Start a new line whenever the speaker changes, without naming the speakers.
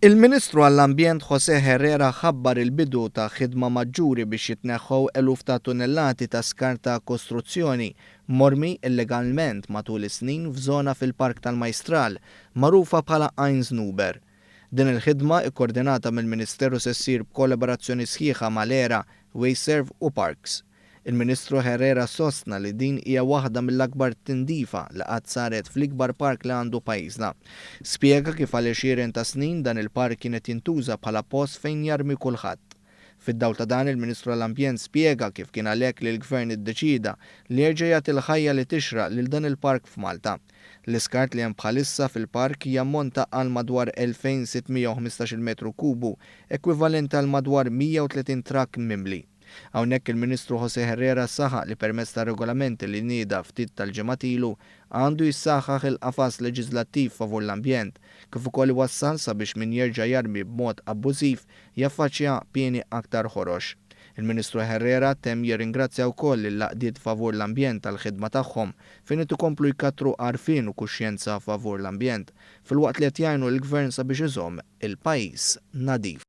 Il-Ministru għall-Ambjent José Herrera ħabbar il-bidu ta' ħidma maġġuri biex jitneħħu eluf ta' tunnellati ta' skart ta' kostruzzjoni mormi illegalment matul is-snin f'żona fil-Park tal-Majstral magħrufa bħala Eins Nuber. Din il-ħidma ikkoordinata mill-Ministeru se ssir b'kollaborazzjoni sħiħa mal-ERA, Wayserv u Parks. Il-Ministru Herrera sostna li din hija waħda mill-akbar tindifa li qatt saret fl-ikbar park li għandu pajjiżna. Spjega kif għal 20 ta' snin dan il-park kienet jintuża bħala post fejn jarmi kulħadd. Fid-dawl ta' dan il-Ministru għall-Ambjent spjega kif kien għalhekk li l-Gvern iddeċida li jerġa' jagħti l-ħajja li tixraq lil dan il-park f'Malta. L-iskart li hemm bħalissa fil-park jammonta għal madwar 2615 metru kubu, ekwivalenti għal madwar 130 trakk mimli. Hawnhekk il-Ministru José Herrera saħaq li permezz ta' regolamenti li nieda ftit tal-ġimgħat ilu għandu jissaħħaħ il-qafas leġislattiv favur l-ambjent kif ukoll iwassal sabiex min jerġa' jarmi b'mod abbużiv jaffaċċja pieni aktar ħorox. Il-Ministru Herrera temm jirringrazzja wkoll lil-laqdiet favur l-ambjent tal-ħidma tagħhom fejn qed ikomplu jkattru għarfien u kuxjenza favur l-ambjent filwaqt li qed jgħinu l-Gvern sabiex iżomm il-pajjiż nadif.